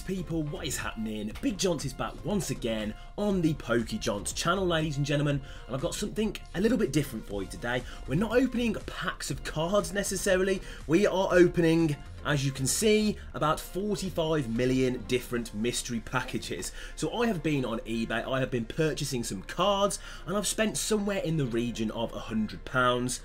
people, what is happening? Big Johns is back once again on the PokeJohns channel, ladies and gentlemen, and I've got something a little bit different for you today. We're not opening packs of cards necessarily, we are opening, as you can see, about 45 million different mystery packages. So I have been on eBay, I have been purchasing some cards, and I've spent somewhere in the region of £100.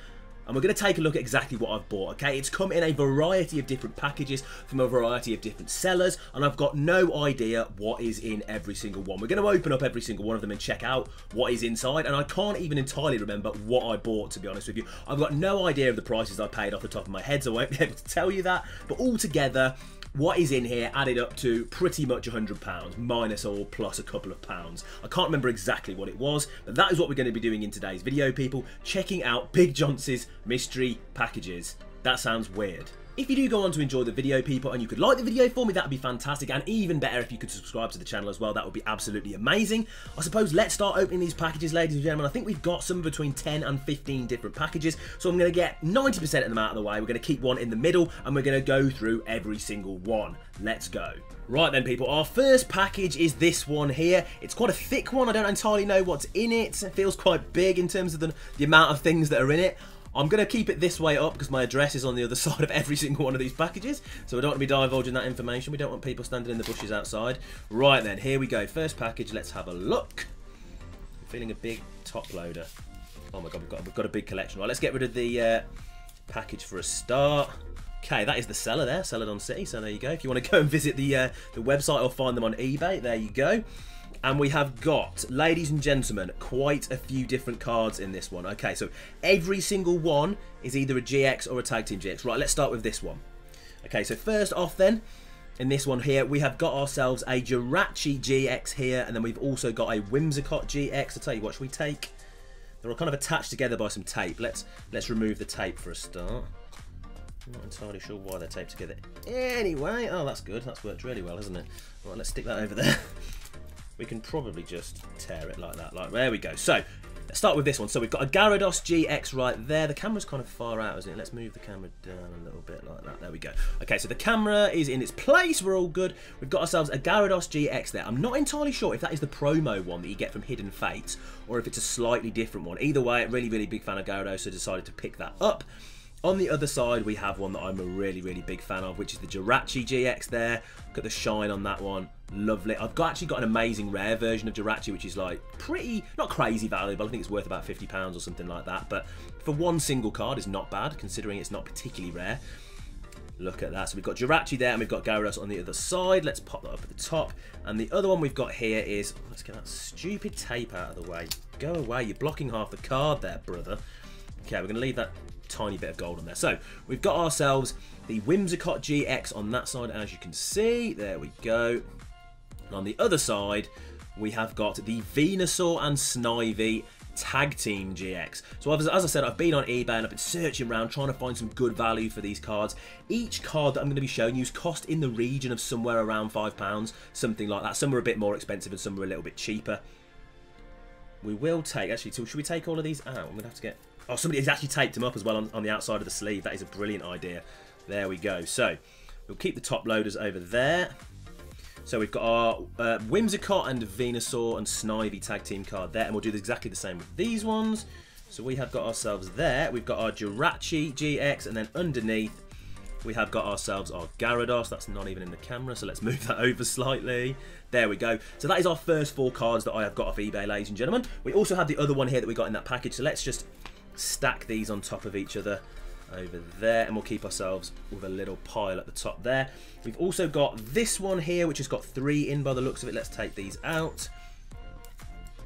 And we're going to take a look at exactly what I've bought, okay? It's come in a variety of different packages from a variety of different sellers, and I've got no idea what is in every single one. We're going to open up every single one of them and check out what is inside, and I can't even entirely remember what I bought, to be honest with you. I've got no idea of the prices I paid off the top of my head, so I won't be able to tell you that. But altogether, what is in here added up to pretty much £100, minus or plus a couple of pounds. I can't remember exactly what it was, but that is what we're going to be doing in today's video, people. Checking out Big Johns' mystery packages. That sounds weird. If you do go on to enjoy the video, people, and you could like the video for me, that would be fantastic, and even better if you could subscribe to the channel as well. That would be absolutely amazing. I suppose let's start opening these packages, ladies and gentlemen. I think we've got somewhere between 10 and 15 different packages, so I'm going to get 90% of them out of the way. We're going to keep one in the middle, and we're going to go through every single one. Let's go. Right then, people, our first package is this one here. It's quite a thick one. I don't entirely know what's in it. It feels quite big in terms of the amount of things that are in it. I'm going to keep it this way up because my address is on the other side of every single one of these packages, so I don't want to be divulging that information. We don't want people standing in the bushes outside. Right then, here we go. First package, let's have a look. I'm feeling a big top loader. Oh my god, we've got a big collection. Right, let's get rid of the package for a start. Okay, that is the seller there, Celadon City, so there you go. If you want to go and visit the website or find them on eBay, there you go. And we have got, ladies and gentlemen, quite a few different cards in this one. Okay, so every single one is either a GX or a Tag Team GX. Right, let's start with this one. Okay, so first off then, in this one here, we have got ourselves a Jirachi Gx here, and then we've also got a Whimsicott Gx. I'll tell you what, should we take... They're all kind of attached together by some tape. Let's remove the tape for a start. I'm not entirely sure why they're taped together. Anyway, oh, that's good. That's worked really well, hasn't it? Right, let's stick that over there. We can probably just tear it like that. Like, there we go. So, let's start with this one. So, we've got a Gyarados Gx right there. The camera's kind of far out, isn't it? Let's move the camera down a little bit like that. There we go. Okay, so the camera is in its place. We're all good. We've got ourselves a Gyarados Gx there. I'm not entirely sure if that is the promo one that you get from Hidden Fates or if it's a slightly different one. Either way, really, really big fan of Gyarados, so decided to pick that up. On the other side, we have one that I'm a really, really big fan of, which is the Jirachi Gx there. Look at the shine on that one. Lovely. I've actually got an amazing rare version of Jirachi, which is like pretty, not crazy valuable. I think it's worth about £50 or something like that. But for one single card is not bad, considering it's not particularly rare. Look at that. So we've got Jirachi there, and we've got Gyarados on the other side. Let's pop that up at the top. And the other one we've got here is, let's get that stupid tape out of the way. Go away. You're blocking half the card there, brother. Okay, we're going to leave that tiny bit of gold on there. So we've got ourselves the Whimsicott Gx on that side, as you can see. There we go. And on the other side, we have got the Venusaur and Snivy Tag Team GX. So as I said, I've been on eBay and I've been searching around trying to find some good value for these cards. Each card that I'm going to be showing you is cost in the region of somewhere around £5, something like that. Some are a bit more expensive and some are a little bit cheaper. We will take, actually, so should we take all of these out? I'm going to have to get... Oh, somebody has actually taped them up as well on the outside of the sleeve. That is a brilliant idea. There we go. So, we'll keep the top loaders over there. So, we've got our Whimsicott and Venusaur and Snivy tag team card there. And we'll do exactly the same with these ones. So, we have got ourselves there. We've got our Jirachi Gx. And then underneath, we have got ourselves our Gyarados. That's not even in the camera. So, let's move that over slightly. There we go. So that is our first 4 cards that I have got off eBay, ladies and gentlemen. We also have the other one here that we got in that package. So let's just stack these on top of each other over there, and we'll keep ourselves with a little pile at the top there. We've also got this one here, which has got 3 in by the looks of it. Let's take these out.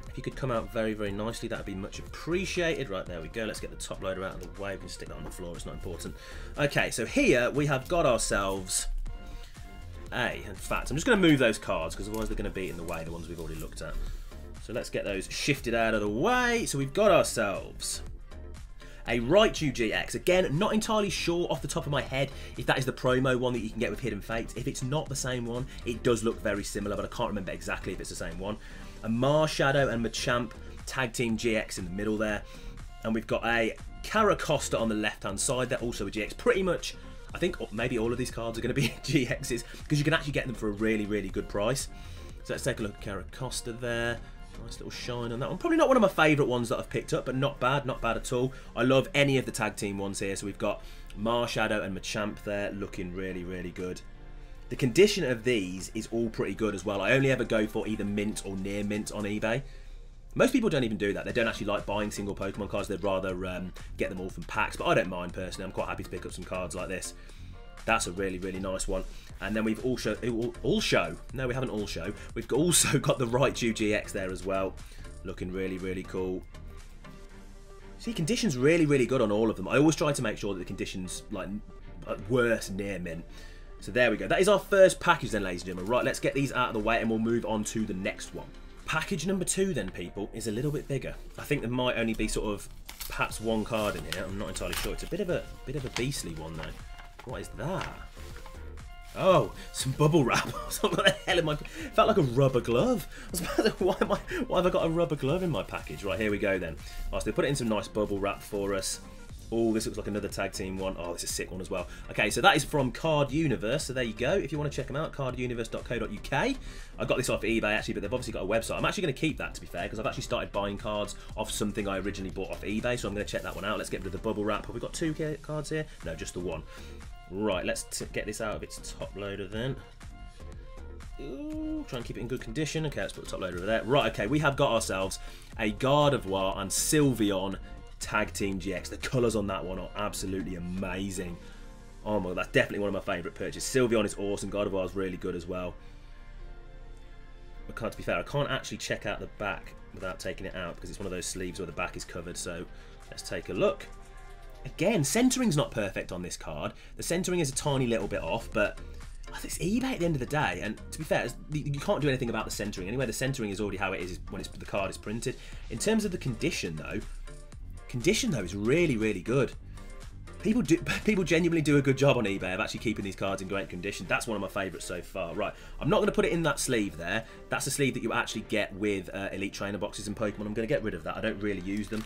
If you could come out very, very nicely, that would be much appreciated. Right, there we go. Let's get the top loader out of the way. We can stick that on the floor. It's not important. Okay, so here we have got ourselves... in fact, I'm just going to move those cards because otherwise they're going to be in the way, the ones we've already looked at. So let's get those shifted out of the way. So we've got ourselves a Raichu GX. Again, not entirely sure off the top of my head if that is the promo one that you can get with Hidden Fates. If it's not the same one, it does look very similar, but I can't remember exactly if it's the same one. A Marshadow and Machamp Tag Team GX in the middle there. And we've got a Caracosta on the left-hand side. They're also a GX. Pretty much I think maybe all of these cards are going to be GXs because you can actually get them for a really, really good price. So let's take a look at Caracosta there. Nice little shine on that one. Probably not one of my favourite ones that I've picked up, but not bad at all. I love any of the tag team ones here. So we've got Marshadow and Machamp there, looking really, really good. The condition of these is all pretty good as well. I only ever go for either mint or near mint on eBay. Most people don't even do that. They don't actually like buying single Pokemon cards. They'd rather get them all from packs. But I don't mind personally. I'm quite happy to pick up some cards like this. That's a really, really nice one. And then we've also... No, we haven't all show. We've also got the Raichu GX there as well. Looking really, really cool. See, condition's really, really good on all of them. I always try to make sure that the condition's like worse near mint. So there we go. That is our first package then, ladies and gentlemen. Right, let's get these out of the way and we'll move on to the next one. Package number 2 then, people, is a little bit bigger. I think there might only be sort of perhaps one card in here. I'm not entirely sure. It's a bit of a beastly one though. What is that? Oh, some bubble wrap. What the hell am I? Felt like a rubber glove. I was about to, why have I got a rubber glove in my package? Right, here we go then. Oh, so they put it in some nice bubble wrap for us. Oh, this looks like another tag team one. Oh, this is a sick one as well. Okay, so that is from Card Universe. So there you go. If you want to check them out, carduniverse.co.uk. I got this off eBay actually, but they've obviously got a website. I'm actually going to keep that, to be fair, because I've actually started buying cards off something I originally bought off eBay. So I'm going to check that one out. Let's get rid of the bubble wrap. Have we got 2 cards here? No, just the one. Right, let's get this out of its top loader then. Ooh, try and keep it in good condition. Okay, let's put the top loader over there. Right, okay, we have got ourselves a Gardevoir and Sylveon Tag Team GX. The colours on that one are absolutely amazing. Oh my god, that's definitely one of my favourite purchases. Sylveon is awesome. Gardevoir is really good as well. But to be fair, I can't actually check out the back without taking it out because it's one of those sleeves where the back is covered. So let's take a look. Again, centering's not perfect on this card. The centering is a tiny little bit off, but it's eBay at the end of the day. And to be fair, you can't do anything about the centering anyway. The centering is already how it is when the card is printed. In terms of the condition though is really, really good. People genuinely do a good job on eBay of actually keeping these cards in great condition. That's one of my favourites so far. Right, I'm not going to put it in that sleeve there. That's a sleeve that you actually get with Elite Trainer boxes in Pokemon. I'm going to get rid of that. I don't really use them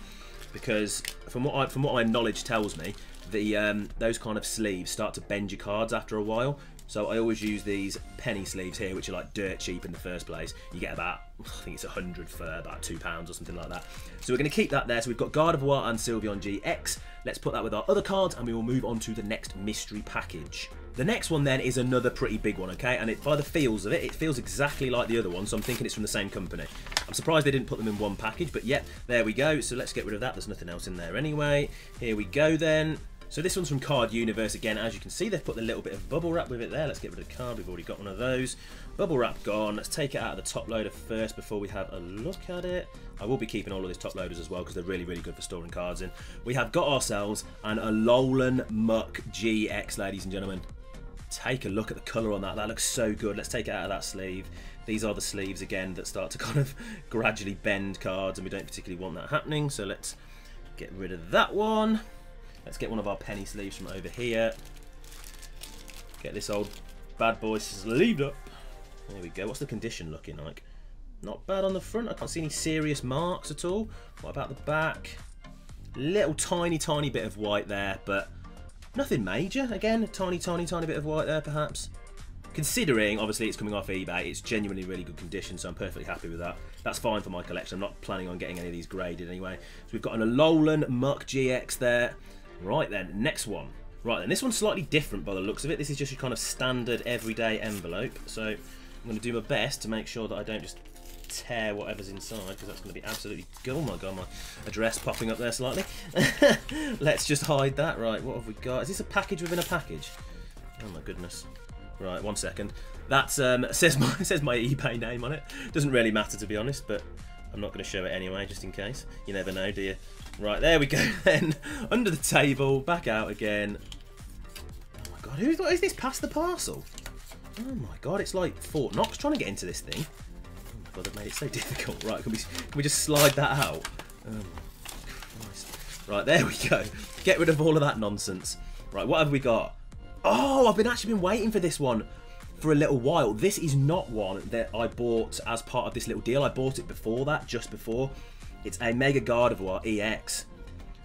because from what my knowledge tells me, those kind of sleeves start to bend your cards after a while. So I always use these penny sleeves here, which are like dirt cheap in the first place. You get about, I think it's 100 for about £2 or something like that. So we're going to keep that there. So we've got Gardevoir and Sylveon GX. Let's put that with our other cards and we will move on to the next mystery package. The next one then is another pretty big one, okay? And by the feels of it, it feels exactly like the other one, so I'm thinking it's from the same company. I'm surprised they didn't put them in one package, but yeah, there we go. So let's get rid of that. There's nothing else in there anyway. Here we go then. So this one's from Card Universe again. As you can see, they've put a little bit of bubble wrap with it there. Let's get rid of the card. We've already got one of those. Bubble wrap gone. Let's take it out of the top loader first before we have a look at it. I will be keeping all of these top loaders as well because they're really, really good for storing cards in. We have got ourselves an Alolan Muck GX, ladies and gentlemen. Take a look at the colour on that. That looks so good. Let's take it out of that sleeve. These are the sleeves again that start to kind of gradually bend cards, and we don't particularly want that happening. So let's get rid of that one. Let's get one of our penny sleeves from over here. Get this old bad boy sleeved up. There we go. What's the condition looking like? Not bad on the front. I can't see any serious marks at all. What about the back? Little tiny bit of white there, but nothing major. Again, a tiny bit of white there perhaps. Considering, obviously, it's coming off eBay, it's genuinely really good condition, so I'm perfectly happy with that. That's fine for my collection. I'm not planning on getting any of these graded anyway. So we've got an Alolan Muck GX there. Right then, next one. Right then, this one's slightly different by the looks of it. This is just your kind of standard everyday envelope. So I'm going to do my best to make sure that I don't just tear whatever's inside, because that's going to be absolutely... Oh my god, my address popping up there slightly. Let's just hide that. Right, what have we got? Is this a package within a package? Oh my goodness. Right, 1 second. That's it says my eBay name on it. Doesn't really matter, to be honest, but I'm not going to show it anyway, just in case. You never know, do you? Right, there we go then. Under the table, back out again. Oh my god, what is this? Past the parcel? Oh my god, it's like Fort Knox trying to get into this thing. Oh my god, they've made it so difficult. Right, can we just slide that out? Oh my Christ. Right, there we go. Get rid of all of that nonsense. Right, what have we got? Oh, I've actually been waiting for this one for a little while. This is not one that I bought as part of this little deal. I bought it before that, just before. It's a Mega Gardevoir EX.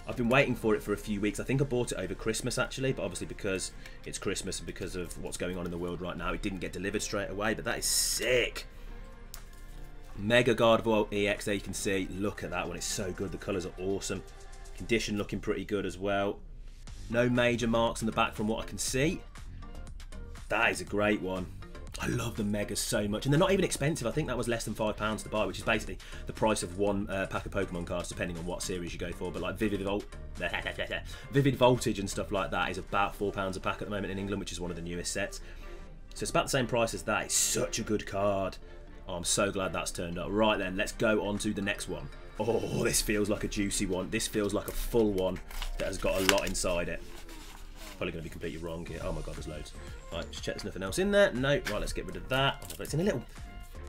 I've been waiting for it for a few weeks. I think I bought it over Christmas actually, but obviously because it's Christmas and because of what's going on in the world right now, it didn't get delivered straight away, but that is sick. Mega Gardevoir Ex, there you can see. Look at that one, it's so good. The colours are awesome. Condition looking pretty good as well. No major marks on the back from what I can see. That is a great one. I love the Megas so much, and they're not even expensive. I think that was less than £5 to buy, which is basically the price of one pack of Pokemon cards, depending on what series you go for. But like Vivid Voltage and stuff like that is about £4 a pack at the moment in England, which is one of the newest sets. So it's about the same price as that. It's such a good card. Oh, I'm so glad that's turned up. Right then, let's go on to the next one. Oh, this feels like a juicy one. This feels like a full one that has got a lot inside it. Probably going to be completely wrong here. Oh my god, there's loads. Right, just check there's nothing else in there. No, right, let's get rid of that. Oh, it's in a little...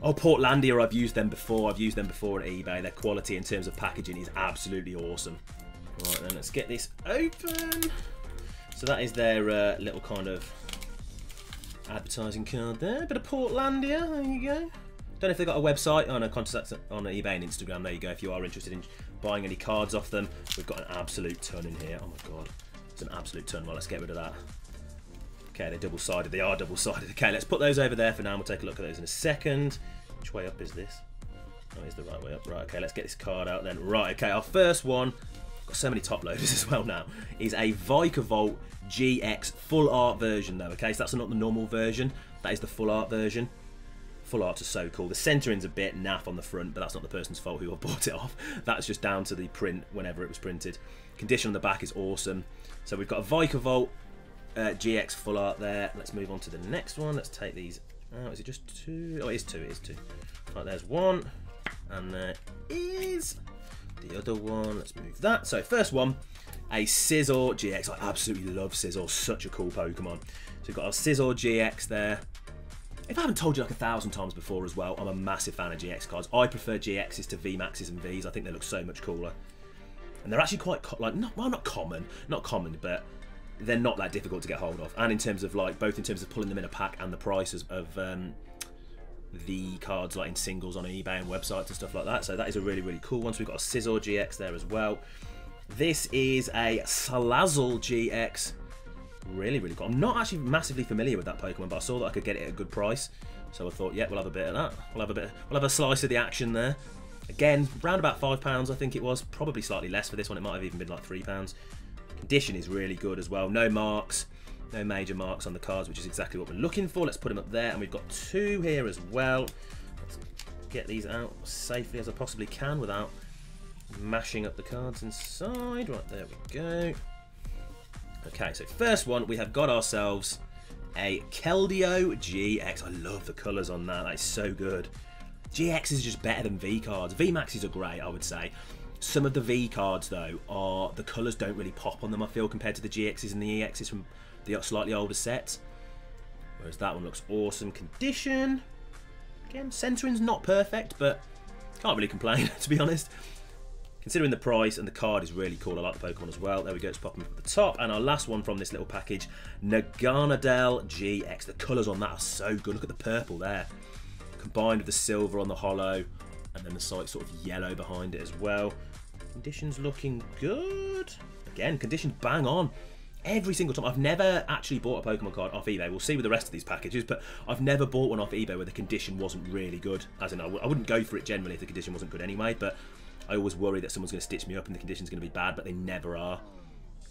Oh, Portlandia, I've used them before. I've used them before at eBay. Their quality in terms of packaging is absolutely awesome. Right, then let's get this open. So that is their little kind of advertising card there. Bit of Portlandia, there you go. Don't know if they've got a website. Oh no, contact on eBay and Instagram. There you go. If you are interested in buying any cards off them, we've got an absolute ton in here. Oh my god, it's an absolute ton. Well, let's get rid of that. Okay, they're double-sided. They are double-sided. Okay, let's put those over there for now. We'll take a look at those in a second. Which way up is this? Oh, it's the right way up. Right, okay, let's get this card out then. Right, okay, our first one, got so many top loaders as well now, is a Vikavolt GX full art version though, okay? So that's not the normal version. That is the full art version. Full arts are so cool. The centering's a bit naff on the front, but that's not the person's fault who bought it off. That's just down to the print whenever it was printed. Condition on the back is awesome. So we've got a Vikavolt GX full art there. Let's move on to the next one. Let's take these out. Is it just two? Oh, it is two. It is two. Right, there's one. And there is the other one. Let's move that. So first one, a Sizzle Gx. I absolutely love Sizzle. Such a cool Pokemon. So we've got our Sizzle Gx there. If I haven't told you like 1,000 times before as well, I'm a massive fan of GX cards. I prefer GXs to VMAXs and Vs. I think they look so much cooler. And they're actually quite, not common, but they're not that difficult to get hold of. And in terms of like, both in terms of pulling them in a pack and the prices of the cards like in singles on eBay and websites and stuff like that. So that is a really, really cool one. So we've got a Sizzle Gx there as well. This is a Selazal Gx. Really, really cool. I'm not actually massively familiar with that Pokemon, but I saw that I could get it at a good price. So I thought, yeah, we'll have a bit of that. We'll have a slice of the action there. Again, round about £5, I think it was. Probably slightly less for this one. It might have even been like £3. Condition is really good as well. No marks, no major marks on the cards, which is exactly what we're looking for. Let's put them up there, and we've got two here as well. Let's get these out safely as I possibly can without mashing up the cards inside. Right, there we go. Okay, so first one, we have got ourselves a Keldeo Gx. I love the colours on that. That is so good. GX is just better than V cards. VMAXs are great, I would say. Some of the V cards, though, the colours don't really pop on them, I feel, compared to the GXs and the EXs from the slightly older sets. Whereas that one looks awesome. Condition. Again, centering's not perfect, but can't really complain, to be honest. Considering the price, and the card is really cool. I like the Pokemon as well. There we go, let's pop them at the top. And our last one from this little package, Aerodactyl Gx. The colours on that are so good. Look at the purple there. Combined with the silver on the hollow, and then the sort of yellow behind it as well. Conditions looking good. Again, conditions bang on. Every single time. I've never actually bought a Pokemon card off eBay. We'll see with the rest of these packages, but I've never bought one off eBay where the condition wasn't really good. As in, I wouldn't go for it generally if the condition wasn't good anyway, but I always worry that someone's going to stitch me up and the condition's going to be bad, but they never are.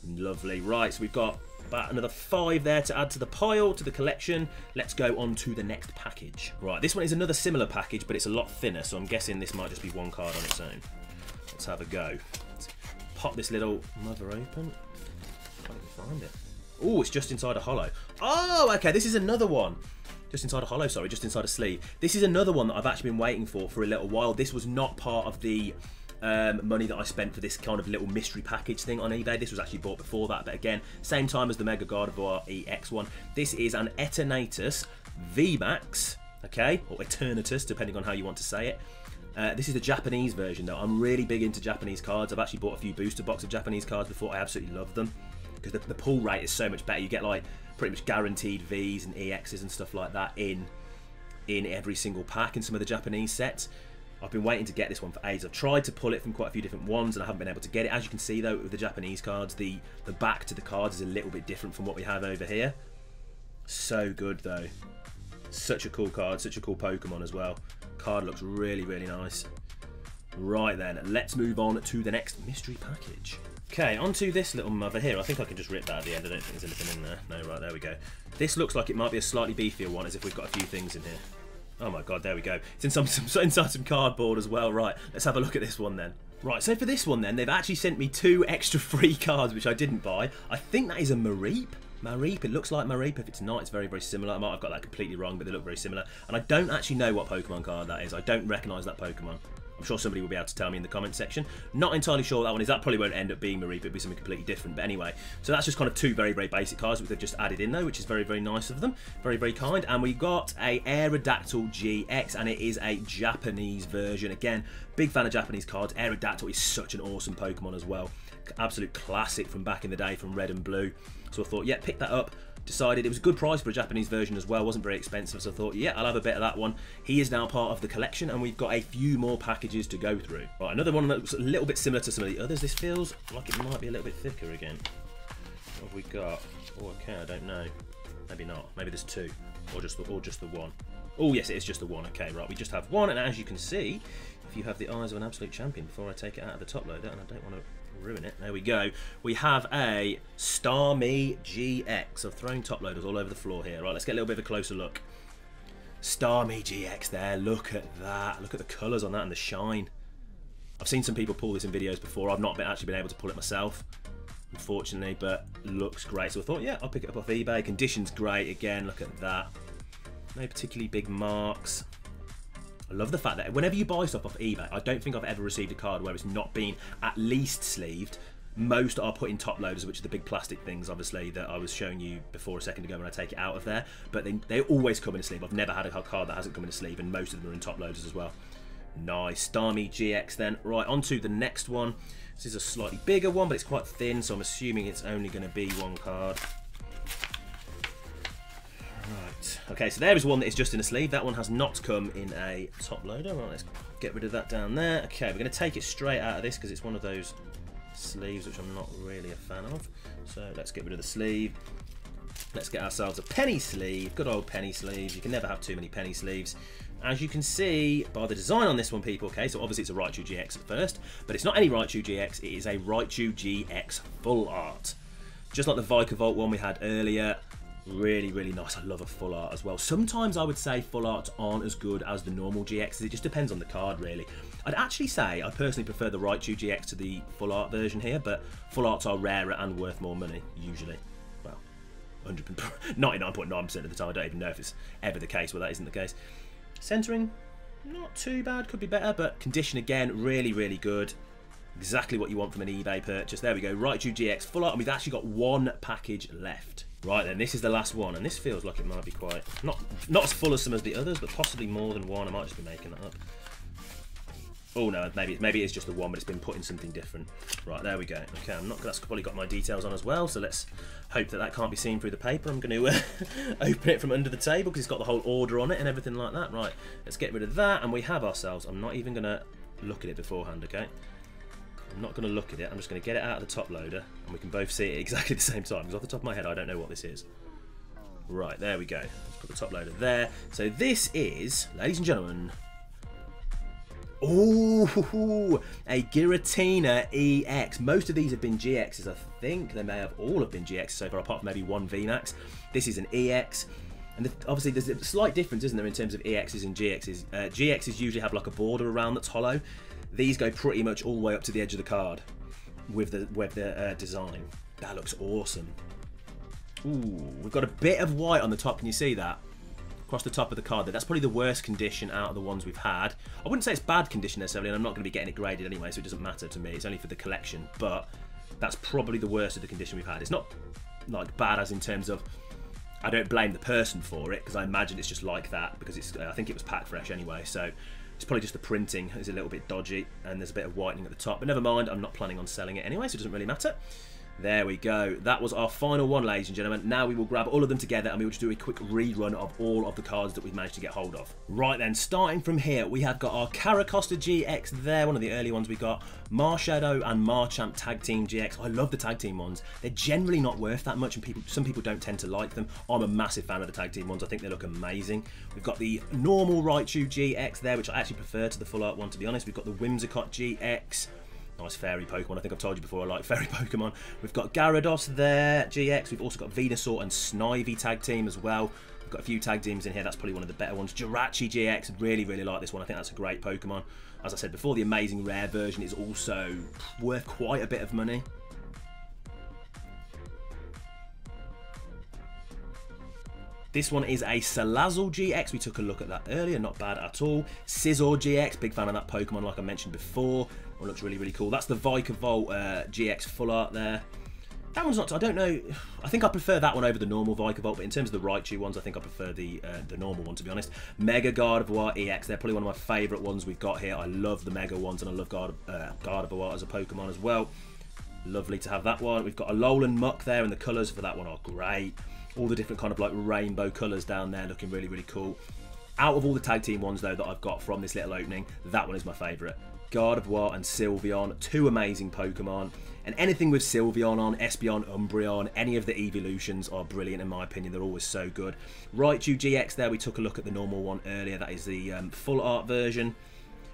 Lovely. Right, so we've got about another 5 there to add to the pile, to the collection. Let's go on to the next package. Right, this one is another similar package, but it's a lot thinner, so I'm guessing this might just be one card on its own. Let's have a go. Let's pop this little mother open. Can't even find it. Oh, it's just inside a hollow. Oh, okay, this is another one. Just inside a hollow, sorry, just inside a sleeve. This is another one that I've actually been waiting for a little while. This was not part of the money that I spent for this kind of little mystery package thing on eBay. This was actually bought before that, but again, same time as the Mega Gardevoir Ex one. This is an Eternatus VMAX, okay, or Eternatus, depending on how you want to say it. This is the Japanese version though. I'm really big into Japanese cards. I've actually bought a few booster boxes of Japanese cards before. I absolutely love them because the pull rate is so much better. You get like pretty much guaranteed Vs and EXs and stuff like that in every single pack in some of the Japanese sets. I've been waiting to get this one for ages. I've tried to pull it from quite a few different ones and I haven't been able to get it. As you can see though, with the Japanese cards, the back to the cards is a little bit different from what we have over here. So good though. Such a cool card, such a cool Pokemon as well. Card looks really, really nice. Right then, let's move on to the next mystery package. Okay, onto this little mother here. I think I can just rip that at the end. I don't think there's anything in there. No, right, there we go. This looks like it might be a slightly beefier one, as if we've got a few things in here. Oh my god, there we go. It's inside some cardboard as well. Right, let's have a look at this one then. Right, so for this one then, they've actually sent me 2 extra free cards, which I didn't buy. I think that is a Mareep. Mareep, it looks like Mareep. If it's not, it's very, very similar. I might have got that completely wrong, but they look very similar. And I don't actually know what Pokemon card that is. I don't recognise that Pokemon. I'm sure somebody will be able to tell me in the comment section. Not entirely sure what that one is. That probably won't end up being Mareep. It'll be something completely different. But anyway, so that's just kind of 2 very, very basic cards which they've just added in though, which is very, very nice of them. Very, very kind. And we got a Aerodactyl Gx, and it is a Japanese version. Again, big fan of Japanese cards. Aerodactyl is such an awesome Pokemon as well. Absolute classic from back in the day from Red and Blue. So I thought, yeah, pick that up. Decided it was a good price for a Japanese version as well, wasn't very expensive, so I thought, yeah, I'll have a bit of that one. He is now part of the collection, and we've got a few more packages to go through. Right, another one that's a little bit similar to some of the others. This feels like it might be a little bit thicker again. What have we got? Oh, okay, I don't know. Maybe not. Maybe there's 2, or just the one. Oh, yes, it is just the one. Okay, right, we just have one, and as you can see, if you have the eyes of an absolute champion, before I take it out of the top loader, and I don't want to ruin it. There we go. We have a Starmie Gx. I've thrown top loaders all over the floor here. Right, let's get a little bit of a closer look. Starmie Gx there. Look at that. Look at the colours on that and the shine. I've seen some people pull this in videos before. I've not actually been able to pull it myself, unfortunately, but looks great. So I thought, yeah, I'll pick it up off eBay. Condition's great again. Look at that. No particularly big marks. I love the fact that whenever you buy stuff off eBay, I don't think I've ever received a card where it's not been at least sleeved. Most are put in top loaders, which are the big plastic things, obviously, that I was showing you before a second ago when I take it out of there. But they always come in a sleeve. I've never had a card that hasn't come in a sleeve, and most of them are in top loaders as well. Nice. Starmie Gx then. Right, on to the next one. This is a slightly bigger one, but it's quite thin, so I'm assuming it's only going to be 1 card. Right, okay, so there is one that is just in a sleeve. That one has not come in a top loader. Right, let's get rid of that down there. Okay, we're going to take it straight out of this because it's one of those sleeves which I'm not really a fan of. So let's get rid of the sleeve. Let's get ourselves a penny sleeve. Good old penny sleeves. You can never have too many penny sleeves. As you can see by the design on this one, people, okay, so obviously it's a Raichu Gx at first, but it's not any Raichu Gx, it is a Raichu Gx full art. Just like the Vikavolt one we had earlier. Really, really nice. I love a full art as well. Sometimes I would say full arts aren't as good as the normal GXs. It just depends on the card, really. I'd actually say I personally prefer the Raichu Gx to the full art version here, but full arts are rarer and worth more money, usually. Well, 99.9% of the time. I don't even know if it's ever the case where that isn't the case. Centering, not too bad. Could be better, but condition, again, really, really good. Exactly what you want from an eBay purchase. There we go, Raichu Gx full art, and we've actually got 1 package left. Right then, this is the last one, and this feels like it might be quite not as full as some of the others, but possibly more than 1. I might just be making that up. Oh no, maybe it's just the one, but it's been put in something different. Right, there we go. Okay, that's probably got my details on as well, so let's hope that that can't be seen through the paper. I'm going to open it from under the table because it's got the whole order on it and everything like that. Right, let's get rid of that, and we have ourselves. I'm not even going to look at it beforehand, okay? I'm not going to look at it. I'm just going to get it out of the top loader, and we can both see it at exactly the same time. Because off the top of my head, I don't know what this is. Right, there we go. Let's put the top loader there. So this is, ladies and gentlemen, oh, a Giratina Ex. Most of these have been GXs, I think. They may have all have been GXs so far, apart from maybe 1 VMAX. This is an EX. And obviously there's a slight difference, isn't there, in terms of EXs and GXs. GXs usually have like a border around that's hollow. These go pretty much all the way up to the edge of the card with the design. That looks awesome. Ooh, we've got a bit of white on the top. Can you see that? Across the top of the card there. That's probably the worst condition out of the ones we've had. I wouldn't say it's bad condition necessarily, and I'm not going to be getting it graded anyway, so it doesn't matter to me. It's only for the collection, but that's probably the worst of the condition we've had. It's not like bad as in terms of I don't blame the person for it, because I imagine it's just like that because it's I think it was packed fresh anyway, so it's probably just the printing is a little bit dodgy and there's a bit of whitening at the top, but never mind, I'm not planning on selling it anyway, so it doesn't really matter. There we go. That was our final one, ladies and gentlemen. Now we will grab all of them together and we will just do a quick rerun of all of the cards that we've managed to get hold of. Right then, starting from here, we have got our Gyarados Gx there, one of the early ones we got. Marshadow and Marchamp Tag Team GX. I love the tag team ones. They're generally not worth that much and some people don't tend to like them. I'm a massive fan of the tag team ones. I think they look amazing. We've got the normal Raichu GX there, which I actually prefer to the full art one, to be honest. We've got the Whimsicott GX. Nice fairy Pokemon. I think I've told you before I like fairy Pokemon. We've got Gyarados there, GX. We've also got Venusaur and Snivy tag team as well. We've got a few tag teams in here. That's probably one of the better ones. Jirachi Gx. Really, really like this one. I think that's a great Pokemon. As I said before, the amazing rare version is also worth quite a bit of money. This one is a Selazal Gx. We took a look at that earlier. Not bad at all. Sizzle Gx. Big fan of that Pokemon, like I mentioned before. One looks really, really cool. That's the Vikavolt GX full art there. That one's not... I don't know... I think I prefer that one over the normal Vikavolt, but in terms of the Raichu ones, I think I prefer the normal one, to be honest. Mega Gardevoir Ex. They're probably one of my favourite ones we've got here. I love the Mega ones, and I love Gardevoir as a Pokemon as well. Lovely to have that one. We've got a Alolan Muck there, and the colours for that one are great. All the different kind of like rainbow colours down there, looking really, really cool. Out of all the tag team ones, though, that I've got from this little opening, that one is my favourite. Gardevoir and Sylveon, two amazing Pokemon. And anything with Sylveon on, Espeon, Umbreon, any of the evolutions are brilliant in my opinion. They're always so good. Raichu GX there, we took a look at the normal one earlier. That is the full art version.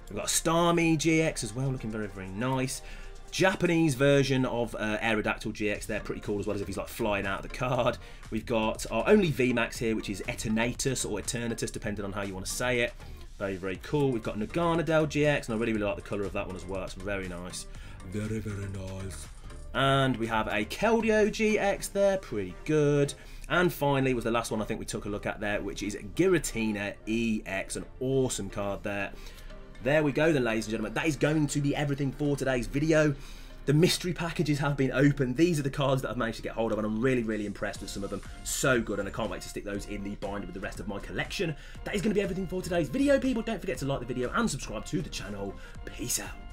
We've got a Starmie GX as well, looking very, very nice. Japanese version of Aerodactyl Gx, they're pretty cool as well, as if he's like flying out of the card. We've got our only VMAX here, which is Eternatus or Eternatus, depending on how you want to say it. Very, very cool. We've got Gardevoir Gx, and I really, really like the colour of that one as well. It's very nice. Very, very nice. And we have a Keldeo Gx there, pretty good. And finally was the last one I think we took a look at there, which is Giratina Ex, an awesome card there. There we go then, ladies and gentlemen. That is going to be everything for today's video. The mystery packages have been opened. These are the cards that I've managed to get hold of, and I'm really, really impressed with some of them. So good, and I can't wait to stick those in the binder with the rest of my collection. That is going to be everything for today's video, people. Don't forget to like the video and subscribe to the channel. Peace out.